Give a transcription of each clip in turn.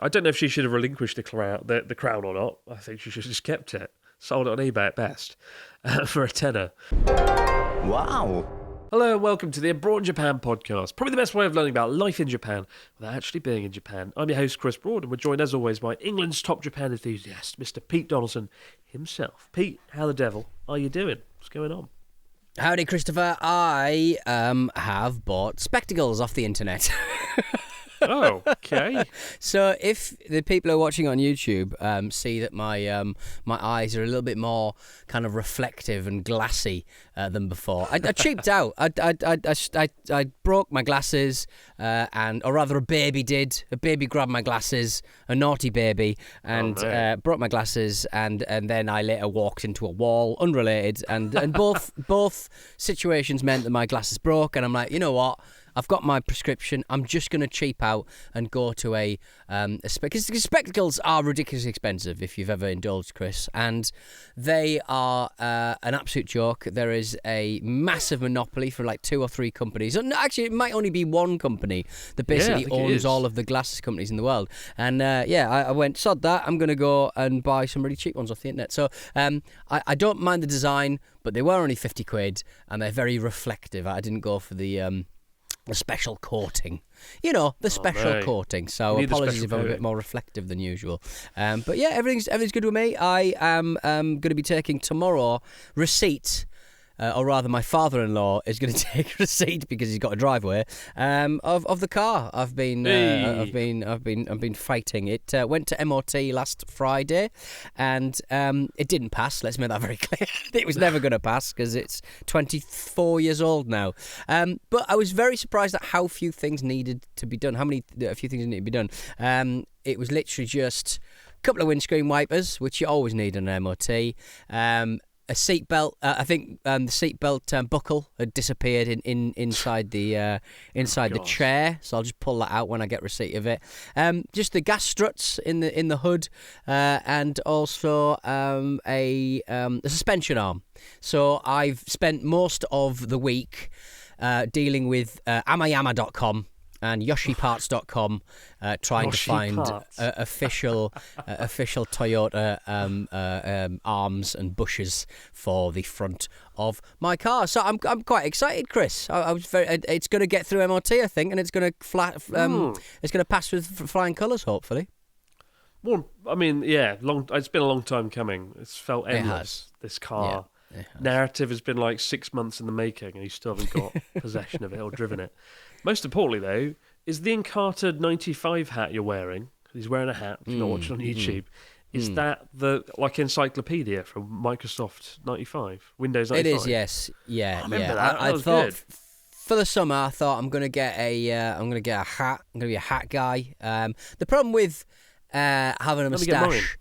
I don't know if she should have relinquished the crown or not. I think she should have just kept it. Sold it on eBay at best for a tenner. Wow. Hello and welcome to the Abroad in Japan podcast. Probably the best way of learning about life in Japan without actually being in Japan. I'm your host, Chris Broad, and we're joined as always by England's top Japan enthusiast, Mr. Pete Donaldson himself. Pete, how the devil are you doing? What's going on? Howdy, Christopher. I have bought spectacles off the internet. Oh, okay. So if the people who are watching on YouTube see that my eyes are a little bit more kind of reflective and glassy than before, I cheaped out. I broke my glasses, or rather a baby did. A baby grabbed my glasses, a naughty baby, and broke my glasses, and then I later walked into a wall, unrelated, and both situations meant that my glasses broke, and I'm like, you know what? I've got my prescription. I'm just going to cheap out and go to because spectacles are ridiculously expensive if you've ever indulged, Chris, and they are an absolute joke. There is a massive monopoly for like 2 or 3 companies. Actually, it might only be one company that basically owns all of the glasses companies in the world. And I went, sod that. I'm going to go and buy some really cheap ones off the internet. So I don't mind the design, but they were only 50 quid and they're very reflective. I didn't go for the special coating, the special coating. So apologies if I'm a bit more reflective than usual. But yeah, everything's good with me. I am going to be taking tomorrow receipt. Or rather, my father-in-law is going to take receipt because he's got a driveway of the car. I've been fighting. It went to MOT last Friday, and it didn't pass. Let's make that very clear. It was never going to pass because it's 24 years old now. But I was very surprised at how few things needed to be done. A few things needed to be done. It was literally just a couple of windscreen wipers, which you always need on an MOT. A seatbelt. I think the seatbelt buckle had disappeared inside the chair, so I'll just pull that out when I get receipt of it. Just the gas struts in the hood, and also a suspension arm. So I've spent most of the week dealing with amayama.com and yoshiparts.com trying to find official Toyota arms and bushes for the front of my car. So I'm quite excited, Chris. I was it's going to get through MOT, I think, and it's going to it's going to pass with flying colours, hopefully. Well, I mean, it's been a long time coming. It's felt endless. This car narrative has been like 6 months in the making, and you still haven't got possession of it or driven it. Most importantly, though, is the Encarta 95 hat you're wearing. He's wearing a hat, if you're not watching on YouTube. Is that the encyclopedia from Microsoft 95? Windows 95? It is, yes. Yeah, I remember that. That was thought good. For the summer, I thought I'm going to get a hat. I'm going to be a hat guy. The problem with having a moustache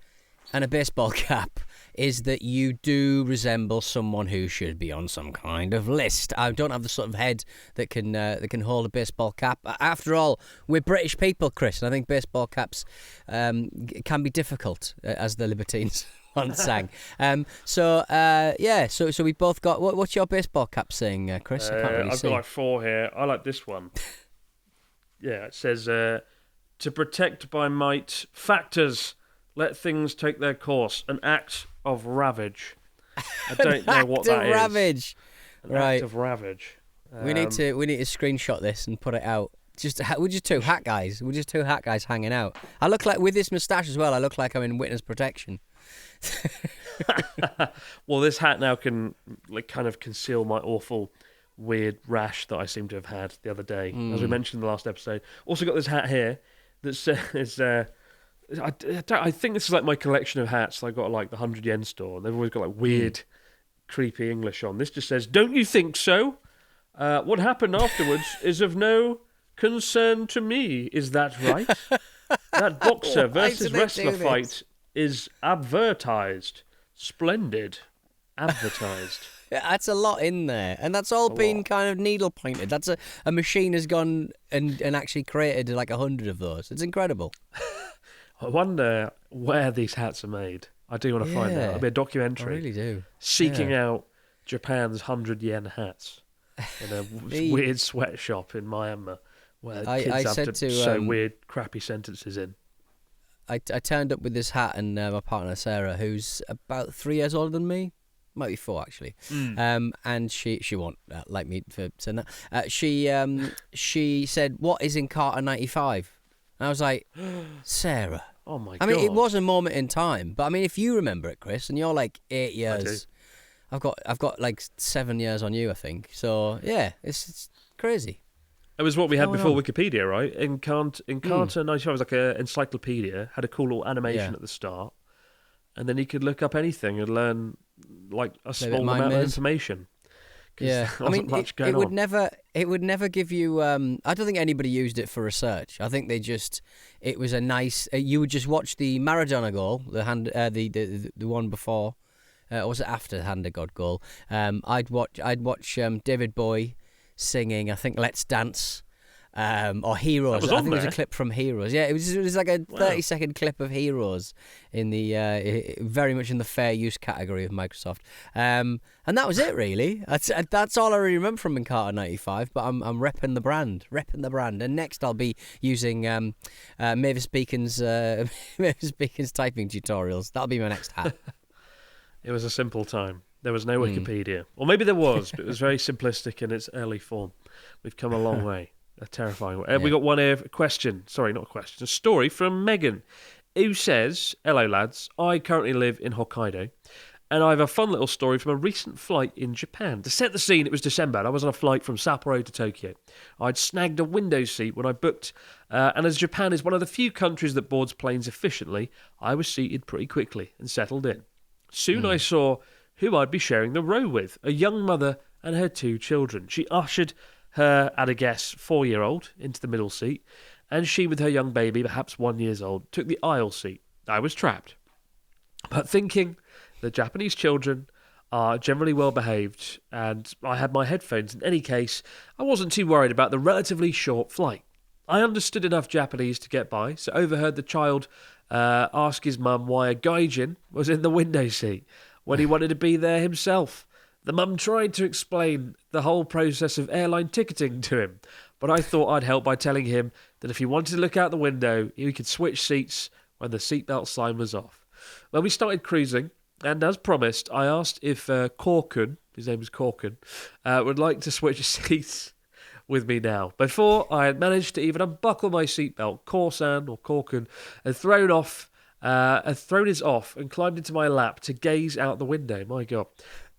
and a baseball cap is that you do resemble someone who should be on some kind of list. I don't have the sort of head that can hold a baseball cap. After all, we're British people, Chris, and I think baseball caps can be difficult, as the Libertines once sang. So we both got. What's your baseball cap saying, Chris? I can't really see. I've got like 4 here. I like this one. Yeah, it says, "To protect by might factors, let things take their course. An act of ravage." I don't know what that is. Ravage. Act of ravage. We need to screenshot this and put it out. We're just 2 hat guys. We're just 2 hat guys hanging out. I look like, with this moustache as well, I look like I'm in witness protection. Well, this hat now can kind of conceal my awful weird rash that I seem to have had the other day, as we mentioned in the last episode. Also got this hat here that says. I think this is like my collection of hats. I got like the 100 yen store. They've always got like weird, creepy English on. This just says, "Don't you think so? What happened afterwards is of no concern to me. Is that right? That boxer versus wrestler fight is advertised. Splendid. Advertised." That's a lot in there, and that's all been kind of needle pointed. That's a machine has gone and actually created like 100 of those. It's incredible. I wonder where these hats are made. I do want to find out. It'll be a documentary. I really do. Seeking out Japan's 100 yen hats in a weird sweatshop in Myanmar where kids have to sew weird, crappy sentences in. I turned up with this hat, and my partner Sarah, who's about 3 years older than me, might be 4 actually, and she won't like me for saying that. She said, "What is in Carter 95?" And I was like, "Sarah." Oh my god! I mean, it was a moment in time, but I mean, if you remember it, Chris, and you're like 8 years, I've got like 7 years on you, I think. So yeah, it's crazy. It was what we had before Wikipedia, right? In Carter 95 was like an encyclopedia, had a cool little animation at the start, and then you could look up anything and learn like a small amount of information. Yeah, I mean, it would never give you. I don't think anybody used it for research. I think it was a nice. You would just watch the Maradona goal, the one before, or was it after the hand of God goal? I'd watch David Bowie singing, I think, "Let's Dance," or "Heroes." I think it was a clip from Heroes. Yeah, it was like a 30-second clip of Heroes in the very much in the fair use category of Microsoft. And that was it, really. That's all I really remember from Encarta 95. But I'm repping the brand. And next I'll be using Mavis Beacon's typing tutorials. That'll be my next hat. It was a simple time. There was no Wikipedia. Or maybe there was, but it was very simplistic in its early form. We've come a long way. A terrifying way. We got one here, a story from Megan, who says, "Hello lads, I currently live in Hokkaido, and I have a fun little story from a recent flight in Japan. To set the scene, it was December, and I was on a flight from Sapporo to Tokyo. I'd snagged a window seat when I booked, and as Japan is one of the few countries that boards planes efficiently, I was seated pretty quickly and settled in. Soon I saw who I'd be sharing the row with, a young mother and her 2 children. She ushered her, at a guess, 4-year-old into the middle seat, and she, with her young baby, perhaps 1 year old, took the aisle seat. I was trapped. But thinking that Japanese children are generally well behaved, and I had my headphones in any case, I wasn't too worried about the relatively short flight. I understood enough Japanese to get by, so overheard the child ask his mum why a gaijin was in the window seat when he wanted to be there himself. The mum tried to explain the whole process of airline ticketing to him, but I thought I'd help by telling him that if he wanted to look out the window, he could switch seats when the seatbelt sign was off. When we started cruising, and as promised, I asked if Korkun, his name is Korkun, would like to switch seats with me now. Before I had managed to even unbuckle my seatbelt, Korkun had thrown his off and climbed into my lap to gaze out the window. My God.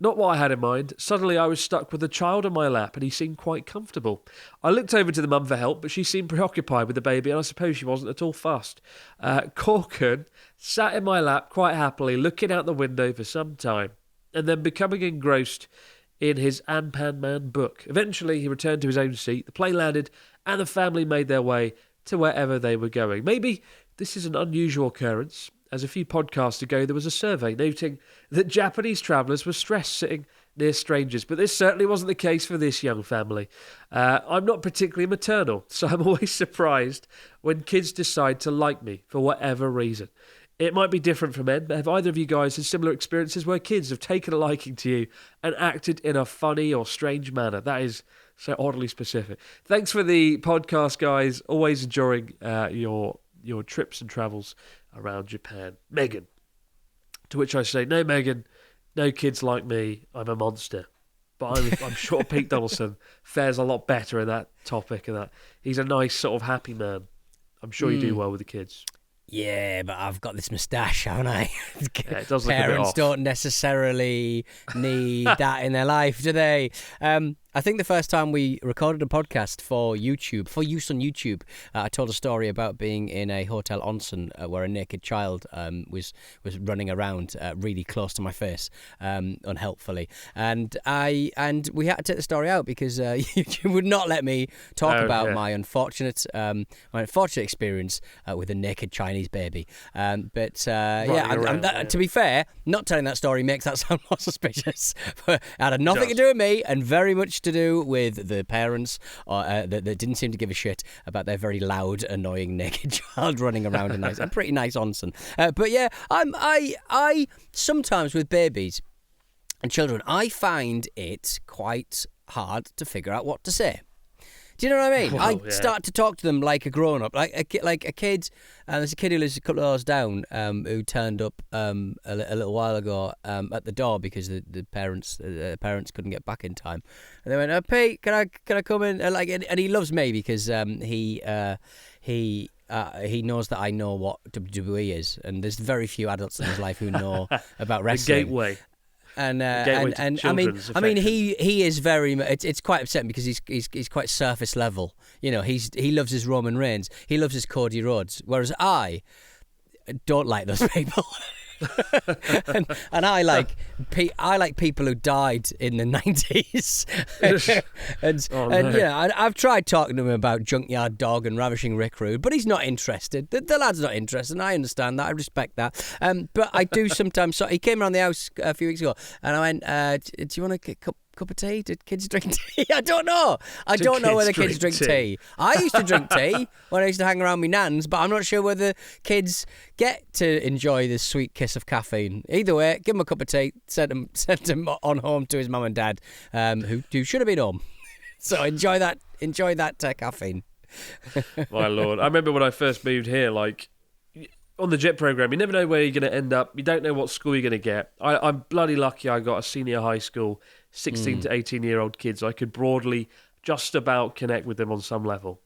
Not what I had in mind. Suddenly I was stuck with a child on my lap and he seemed quite comfortable. I looked over to the mum for help, but she seemed preoccupied with the baby and I suppose she wasn't at all fussed. Korkun sat in my lap quite happily, looking out the window for some time and then becoming engrossed in his Anpan Man book. Eventually he returned to his own seat, the plane landed and the family made their way to wherever they were going. Maybe this is an unusual occurrence, as a few podcasts ago there was a survey noting that Japanese travellers were stressed sitting near strangers, but this certainly wasn't the case for this young family. I'm not particularly maternal, so I'm always surprised when kids decide to like me for whatever reason. It might be different for men, but have either of you guys had similar experiences where kids have taken a liking to you and acted in a funny or strange manner? That is so oddly specific. Thanks for the podcast, guys. Always enjoying your trips and travels around Japan. Megan. To which I say, no, Megan, no kids like me. I'm a monster. But I'm sure Pete Donaldson fares a lot better in that topic. And that he's a nice sort of happy man. I'm sure you do well with the kids. Yeah, but I've got this moustache, haven't I? Yeah, it does look a bit Parents off. don't necessarily need that in their life, do they? I think the first time we recorded a podcast for YouTube, for use on YouTube, I told a story about being in a hotel onsen where a naked child was running around really close to my face, unhelpfully, and we had to take the story out because YouTube would not let me talk about my unfortunate experience with a naked Chinese baby. To be fair, not telling that story makes that sound more suspicious. But it had nothing to do with me and very much to do with the parents that didn't seem to give a shit about their very loud, annoying naked child running around a pretty nice onsen. But yeah, I sometimes with babies and children, I find it quite hard to figure out what to say. Do you know what I mean? Well, I yeah. start to talk to them like a grown-up, like a kid. There's a kid who lives a couple of doors down who turned up a little while ago at the door because the parents couldn't get back in time, and they went, "Pete, can I come in?" And he loves me because he knows that I know what WWE is, and there's very few adults in his life who know about The wrestling. gateway. And gateway to I mean, children's he is very. It's quite upsetting because he's quite surface level. You know, he loves his Roman Reigns, he loves his Cody Rhodes, whereas I don't like those people. and I like people who died in the 90s. and yeah, I've tried talking to him about Junkyard Dog and Ravishing Rick Rude, but he's not interested. The lad's not interested, and I understand that. I respect that. But I do sometimes. So he came around the house a few weeks ago, and I went, "Do you want a cup of tea? Did kids drink tea?" I don't know. I don't know whether kids drink tea. I used to drink tea when I used to hang around my nans, but I'm not sure whether kids get to enjoy this sweet kiss of caffeine. Either way, give him a cup of tea, send him on home to his mum and dad, who should have been home. So enjoy that caffeine. My lord, I remember when I first moved here, like on the JIT program, you never know where you're going to end up. You don't know what school you're going to get. I'm bloody lucky I got a senior high school, 16 to 18-year-old kids. I could broadly just about connect with them on some level.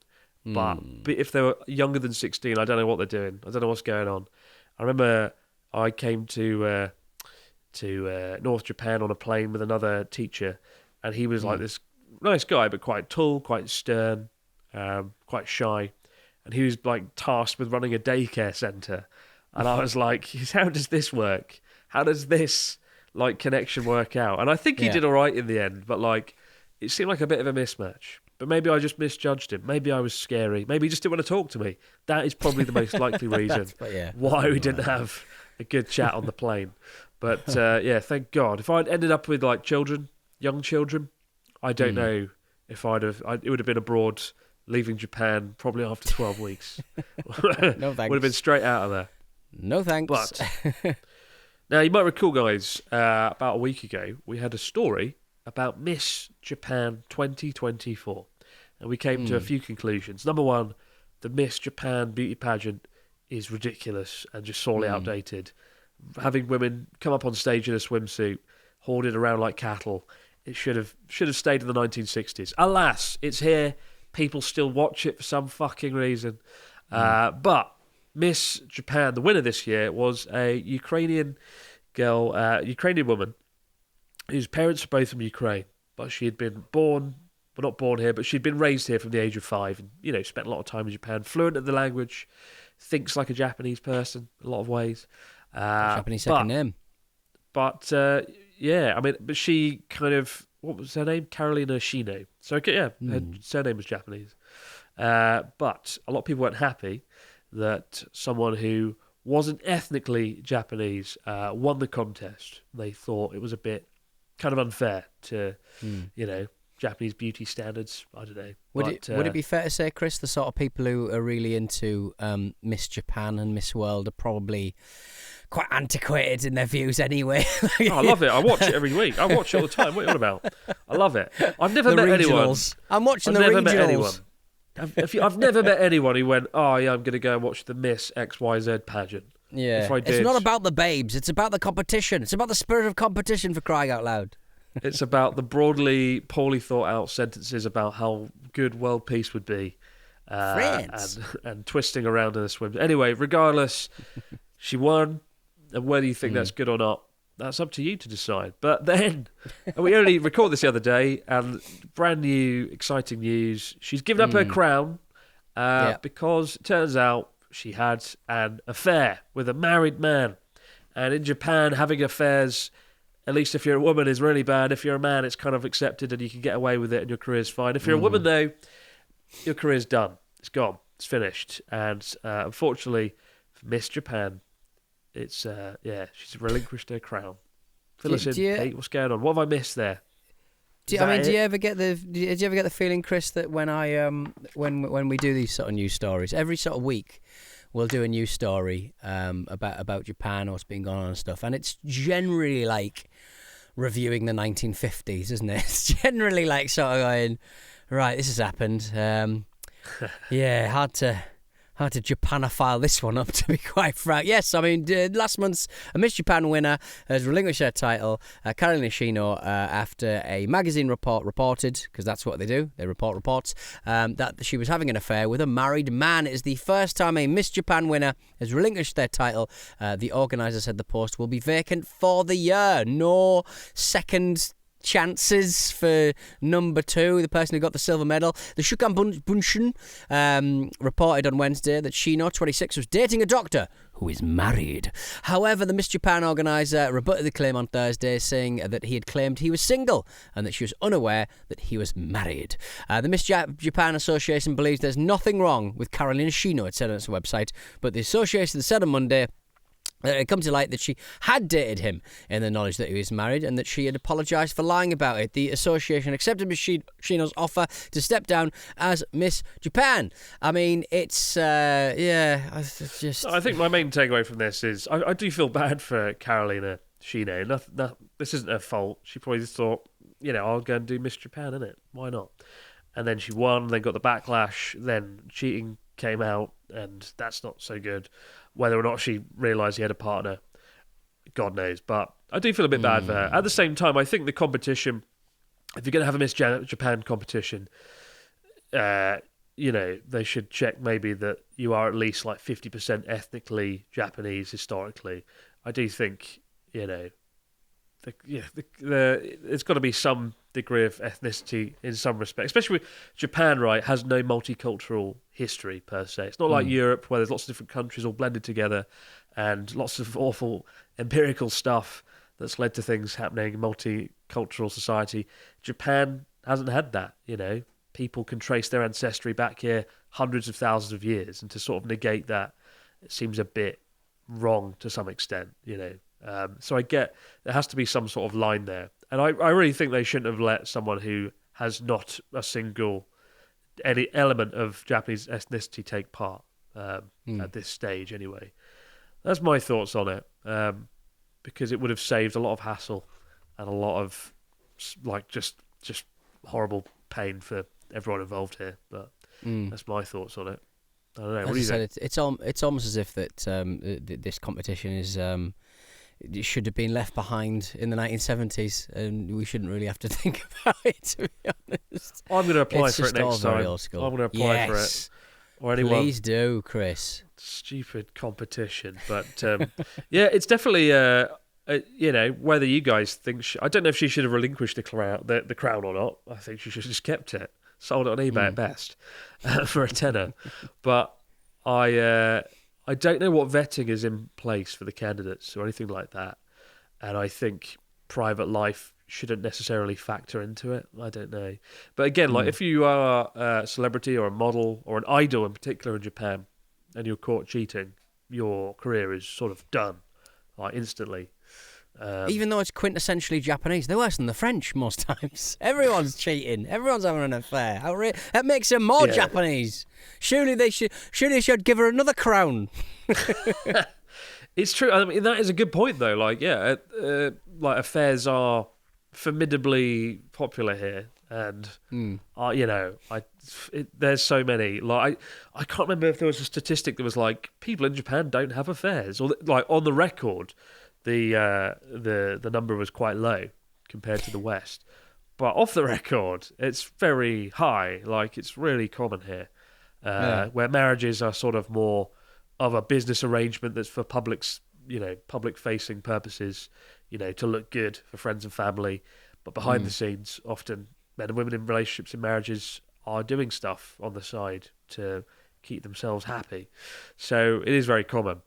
But if they were younger than 16, I don't know what they're doing. I don't know what's going on. I remember I came to North Japan on a plane with another teacher, and he was like this nice guy, but quite tall, quite stern, quite shy. And he was like tasked with running a daycare centre. And I was like, how does this work? How does this like connection work out? And I think he did all right in the end, but like it seemed like a bit of a mismatch. But maybe I just misjudged him. Maybe I was scary. Maybe he just didn't want to talk to me. That is probably the most likely reason why we didn't have a good chat on the plane. But thank God. If I'd ended up with like children, young children, I don't know if it would have been abroad, leaving Japan probably after 12 weeks. No thanks. Would have been straight out of there. No thanks. But now you might recall, guys, about a week ago, we had a story about Miss Japan 2024. And we came to a few conclusions. Number one, the Miss Japan beauty pageant is ridiculous and just sorely outdated. Having women come up on stage in a swimsuit, hoarded around like cattle, it should have stayed in the 1960s. Alas, it's here. People still watch it for some fucking reason. But Miss Japan, the winner this year, was a Ukrainian girl, Ukrainian woman, whose parents are both from Ukraine, but she had been not born here, but she'd been raised here from the age of 5 and, you know, spent a lot of time in Japan, fluent in the language, thinks like a Japanese person in a lot of ways. Japanese second name. But, but she kind of, what was her name? Karolina Shiino. So, her surname was Japanese. But a lot of people weren't happy that someone who wasn't ethnically Japanese won the contest. They thought it was a bit kind of unfair to, Japanese beauty standards. I don't know. Would it be fair to say, Chris, the sort of people who are really into Miss Japan and Miss World are probably quite antiquated in their views anyway? I love it. I watch it every week. I watch it all the time. What are you on about? I love it. I've never met anyone. I'm watching the regionals. I've never met anyone who went, oh yeah, I'm going to go and watch the Miss XYZ pageant. Yeah, it's not about the babes. It's about the competition. It's about the spirit of competition, for crying out loud. It's about the poorly thought out sentences about how good world peace would be. And twisting around in the swim. Anyway, regardless, she won. And whether you think that's good or not, that's up to you to decide. But then, we only recorded this the other day, and brand new, exciting news. She's given up her crown because it turns out she had an affair with a married man. And in Japan, having affairs, at least if you're a woman, is really bad. If you're a man, it's kind of accepted and you can get away with it and your career's fine. If you're a woman, though, your career's done. It's gone. It's finished. And unfortunately, for Miss Japan, it's she's relinquished her crown. Fill us in, Pete. What's going on? What have I missed there? Do you ever get the feeling, Chris, that when when we do these sort of news stories, every sort of week we'll do a news story about Japan or what's been going on and stuff, and it's generally like reviewing the 1950s, isn't it? It's generally like sort of going, Right, this has happened. Yeah, hard to Japanophile this one up, to be quite frank. Yes, I mean, last month's Miss Japan winner has relinquished her title, Karolina Shiino, after a magazine reported, because that's what they do, they report reports, that she was having an affair with a married man. It is the first time a Miss Japan winner has relinquished their title. The organiser said the post will be vacant for the year. No second chances for number 2, the person who got the silver medal. The Shukan Bunshin reported on Wednesday that Shiino, 26, was dating a doctor who is married. However, the Miss Japan organiser rebutted the claim on Thursday, saying that he had claimed he was single and that she was unaware that he was married. The Miss Japan Association believes there's nothing wrong with Karolina Shiino, it said on its website, but the association said on Monday it come to light that she had dated him in the knowledge that he was married and that she had apologised for lying about it. The association accepted Miss Shiino's offer to step down as Miss Japan. I mean, it's, I think my main takeaway from this is I do feel bad for Karolina Shiino. This isn't her fault. She probably just thought, I'll go and do Miss Japan, innit? Why not? And then she won, then got the backlash, then cheating came out, and that's not so good. Whether or not she realised he had a partner, God knows. But I do feel a bit bad for her. At the same time, I think the competition, if you're going to have a Miss Japan competition, they should check maybe that you are at least like 50% ethnically Japanese historically. I do think, it's got to be some degree of ethnicity in some respect, especially with Japan, right, has no multicultural history per se. It's not like Europe where there's lots of different countries all blended together and lots of awful empirical stuff that's led to things happening in multicultural society. Japan hasn't had that, People can trace their ancestry back here hundreds of thousands of years, and to sort of negate that, it seems a bit wrong to some extent, So I get there has to be some sort of line there. And I really think they shouldn't have let someone who has not a single any element of Japanese ethnicity take part at this stage anyway. That's my thoughts on it, because it would have saved a lot of hassle and a lot of just horrible pain for everyone involved here. But that's my thoughts on it. I don't know. What do you think? It's almost as if that this competition is it should have been left behind in the 1970s, and we shouldn't really have to think about it, to be honest. I'm going to apply for it next time. I'm going to apply for it. Or anyone. Please do, Chris. Stupid competition, but it's definitely whether you guys think I don't know if she should have relinquished the crown or not. I think she should have just kept it, sold it on eBay at best for a tenner. But I don't know what vetting is in place for the candidates or anything like that. And I think private life shouldn't necessarily factor into it. I don't know. But again, if you are a celebrity or a model or an idol in particular in Japan and you're caught cheating, your career is sort of done, instantly. Even though it's quintessentially Japanese, they're worse than the French most times. Everyone's cheating. Everyone's having an affair. That makes them more Japanese. Surely they should give her another crown. It's true. I mean, that is a good point, though. Affairs are formidably popular here, and there's so many. I can't remember if there was a statistic that was like people in Japan don't have affairs, or on the record. The number was quite low compared to the West, but off the record, it's very high. It's really common here, where marriages are sort of more of a business arrangement that's for public-facing purposes, to look good for friends and family. But behind the scenes, often men and women in relationships and marriages are doing stuff on the side to keep themselves happy. So it is very common.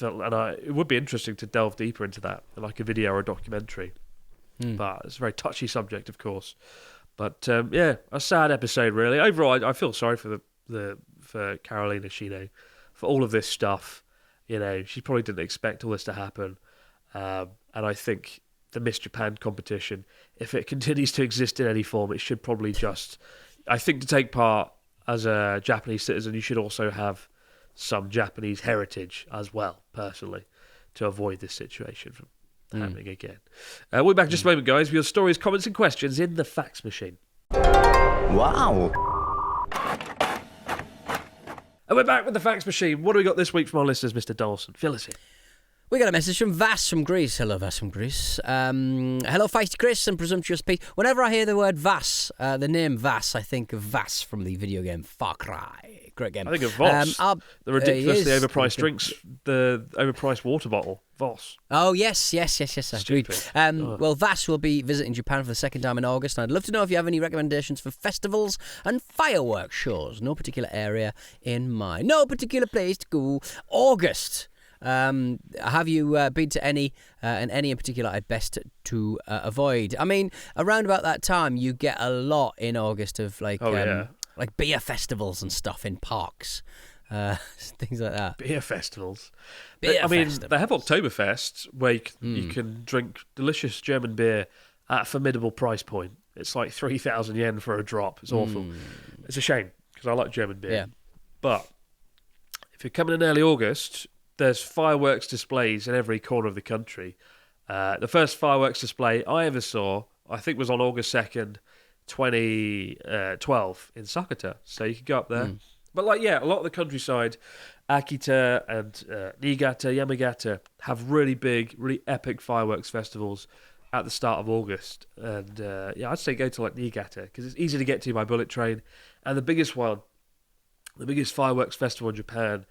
It would be interesting to delve deeper into that, like a video or a documentary. But it's a very touchy subject, of course. But a sad episode, really. Overall, I feel sorry for for Karolina Shiino for all of this stuff. She probably didn't expect all this to happen. And I think the Miss Japan competition, if it continues to exist in any form, it should probably I think to take part as a Japanese citizen, you should also have some Japanese heritage as well, personally, to avoid this situation from happening again. We'll be back in just a moment, guys, with your stories, comments and questions in the fax machine. Wow. And we're back with the fax machine. What do we got this week from our listeners, Mr. Dawson? Fill us in. We got a message from Vass from Greece. Hello, Vass from Greece. Hello, Feisty Chris and Presumptuous Pete. Whenever I hear the word Vass, the name Vass, I think of Vass from the video game Far Cry. Great game. I think of Voss. The ridiculously overpriced drinks, the overpriced water bottle. Voss. Oh, yes. Agreed. Well, Vass will be visiting Japan for the second time in August, and I'd love to know if you have any recommendations for festivals and fireworks shows. No particular area in mind. No particular place to go. August. Have you been to any, and any in particular I'd best to avoid? I mean, around about that time, you get a lot in August of like beer festivals and stuff in parks, things like that. Beer festivals. Beer I mean, festivals. they have Oktoberfest where you can drink delicious German beer at a formidable price point. It's like 3,000 yen for a drop. It's awful. It's a shame because I like German beer. Yeah. But if you're coming in early August, there's fireworks displays in every corner of the country. The first fireworks display I ever saw, I think, was on August 2nd, 2012 in Sakata. So you could go up there. But a lot of the countryside, Akita and Niigata, Yamagata, have really big, really epic fireworks festivals at the start of August. And I'd say go to like Niigata because it's easy to get to by bullet train. And the biggest fireworks festival in Japan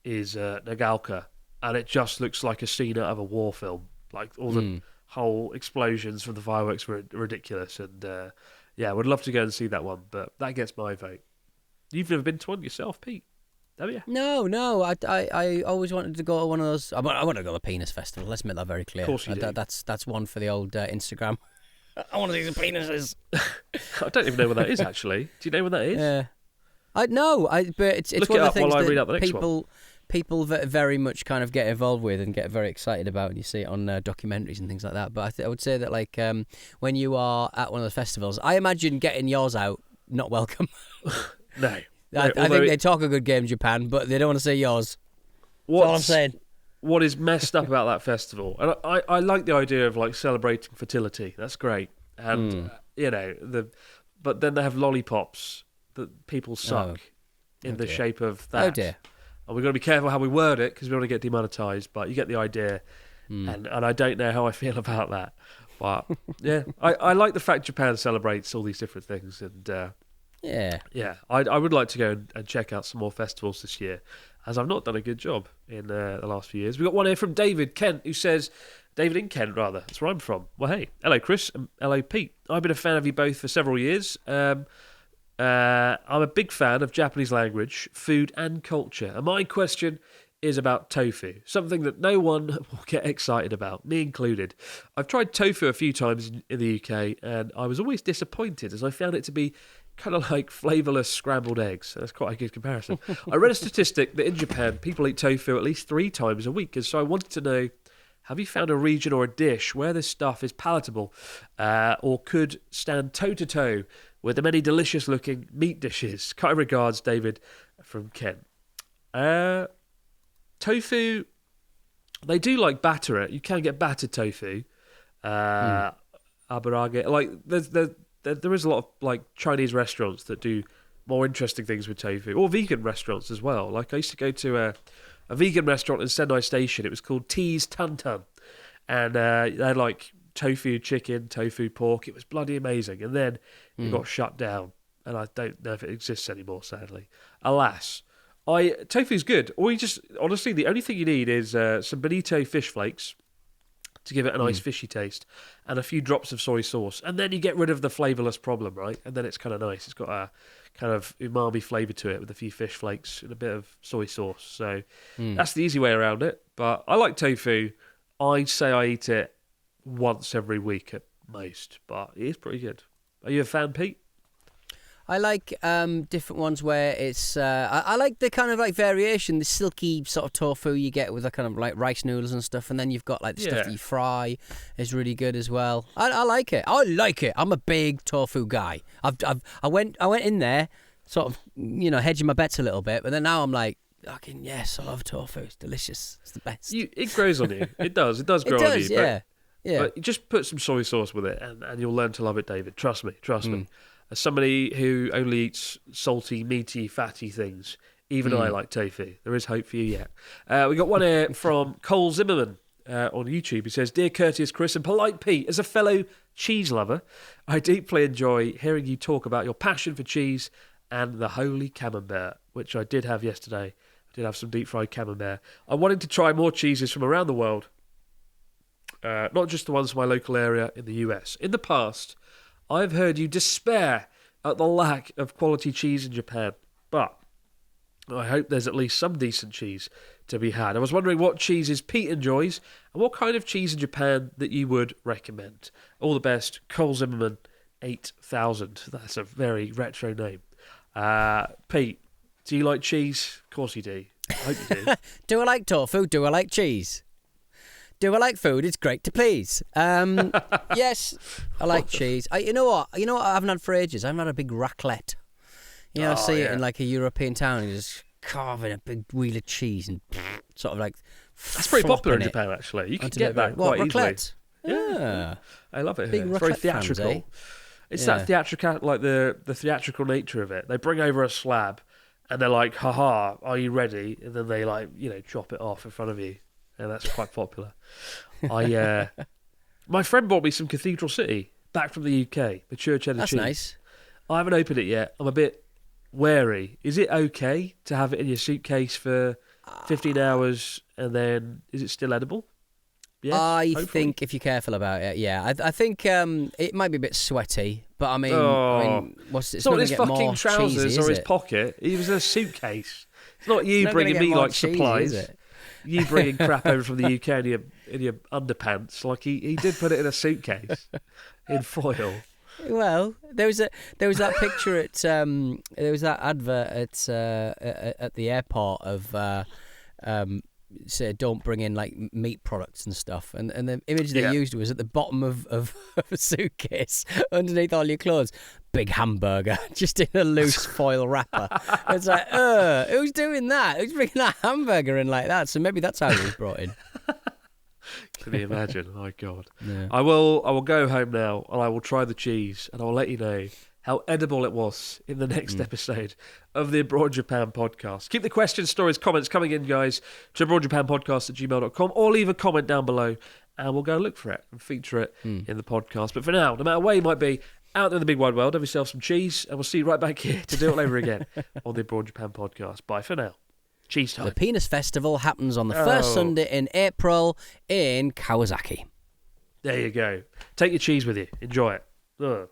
is Nagaoka, and it just looks like a scene out of a war film. Like all the whole explosions from the fireworks were ridiculous, and would love to go and see that one, but that gets my vote. You've never been to one yourself, Pete, have you? No. I always wanted to go to one of those. I want to go to the penis festival. Let's make that very clear. Of course you do. That's one for the old Instagram. I want to see some penises. I don't even know what that is actually. Do you know what that is? Yeah. But it's Look one it of up the things while I that read out the next one. people very much kind of get involved with and get very excited about, and you see it on documentaries and things like that. But I would say that like when you are at one of the festivals, I imagine getting yours out not welcome. No. I think they talk a good game in Japan, but they don't want to see yours. That's all I'm saying. What is messed up about that festival, and I like the idea of like celebrating fertility. That's great, and but then they have lollipops that people suck in the shape of that. Oh dear. And we've got to be careful how we word it because we don't want to get demonetised, but you get the idea. And I don't know how I feel about that. But yeah, I like the fact Japan celebrates all these different things. And I would like to go and check out some more festivals this year, as I've not done a good job in the last few years. We've got one here from David Kent, who says, David in Kent, rather. That's where I'm from. Well, hey. Hello, Chris. And hello, Pete. I've been a fan of you both for several years. I'm a big fan of Japanese language, food and culture. And my question is about tofu, something that no one will get excited about, me included. I've tried tofu a few times in the UK, and I was always disappointed as I found it to be kind of like flavourless scrambled eggs. That's quite a good comparison. I read a statistic that in Japan, people eat tofu at least 3 times a week, and so I wanted to know, have you found a region or a dish where this stuff is palatable or could stand toe-to-toe with the many delicious-looking meat dishes? Kind regards, David from Kent. Tofu, they do like batter it. You can get battered tofu. Abarage. Like, there is a lot of like Chinese restaurants that do more interesting things with tofu, or vegan restaurants as well. Like I used to go to a vegan restaurant in Sendai Station. It was called Tea's Tun Tun, and they had like tofu chicken, tofu pork. It was bloody amazing. And then it got shut down, and I don't know if it exists anymore. Sadly, alas. Tofu's good. Or you just honestly, the only thing you need is some bonito fish flakes to give it a nice fishy taste, and a few drops of soy sauce, and then you get rid of the flavourless problem, right? And then it's kind of nice. It's got a kind of umami flavour to it with a few fish flakes and a bit of soy sauce. So that's the easy way around it. But I like tofu. I'd say I eat it once every week at most, but it is pretty good. Are you a fan, Pete? I like different ones where it's... I like the kind of like variation, the silky sort of tofu you get with the kind of like rice noodles and stuff, and then you've got like the stuff that you fry is really good as well. I like it. I like it. I'm a big tofu guy. I went in there sort of, hedging my bets a little bit, but then now I'm like, fucking yes, I love tofu. It's delicious. It's the best. It grows on you. It does. It does grow on you. Yeah. But you just put some soy sauce with it, and you'll learn to love it, David. Trust me. As somebody who only eats salty, meaty, fatty things, even I like tofu. There is hope for you yet. We got one here from Cole Zimmerman on YouTube. He says, "Dear Courteous Chris and Polite Pete, as a fellow cheese lover, I deeply enjoy hearing you talk about your passion for cheese and the holy camembert," which I did have yesterday. I did have some deep-fried camembert. I wanted to try more cheeses from around the world, not just the ones from my local area in the US. In the past, I've heard you despair at the lack of quality cheese in Japan, but I hope there's at least some decent cheese to be had. I was wondering what cheeses Pete enjoys and what kind of cheese in Japan that you would recommend. All the best, Cole Zimmerman 8000. That's a very retro name. Pete, do you like cheese? Of course you do. I hope you do. Do I like tofu? Do I like cheese? Do I like food? It's great to please. Yes, I like cheese. You know what? I haven't had for ages? I haven't had a big raclette. I see it in like a European town. You just carving a big wheel of cheese and sort of like. That's pretty popular in Japan, actually. You can get that quite easily. Yeah, I love it. Big It's very raclette theatrical. fans, eh? It's that theatrical, like the theatrical nature of it. They bring over a slab, and they're like, "Haha, are you ready?" And then they chop it off in front of you, and that's quite popular. My friend bought me some Cathedral City back from the UK, the church cheddar cheese. That's nice. I haven't opened it yet. I'm a bit wary. Is it okay to have it in your suitcase for 15 hours, and then is it still edible? Yes, I hopefully. think if you're careful about it, yeah. I think it might be a bit sweaty, but I mean, what's it's not gonna his get fucking more trousers cheesy, or his it? pocket. He was in a suitcase. It's not you It's not bringing gonna me get more like cheesy, supplies. is it? You bringing crap over from the UK in your underpants. Like he did put it in a suitcase in foil. Well, there was that picture at there was that advert at the airport of say don't bring in like meat products and stuff, and the image they used was at the bottom of a suitcase underneath all your clothes, big hamburger just in a loose foil wrapper. It's like, who's doing that? Who's bringing that hamburger in like that? So maybe that's how it was brought in. Can you imagine? My God. Yeah. I will go home now and I will try the cheese and I will let you know how edible it was in the next episode of the Abroad Japan podcast. Keep the questions, stories, comments coming in, guys, to abroadjapanpodcast@gmail.com, or leave a comment down below and we'll go look for it and feature it in the podcast. But for now, no matter where you might be out there in the big wide world, have yourself some cheese and we'll see you right back here to do it all over again on the Abroad Japan podcast. Bye for now. Cheese time. The Penis Festival happens on the first Sunday in April in Kawasaki. There you go. Take your cheese with you. Enjoy it. Ugh.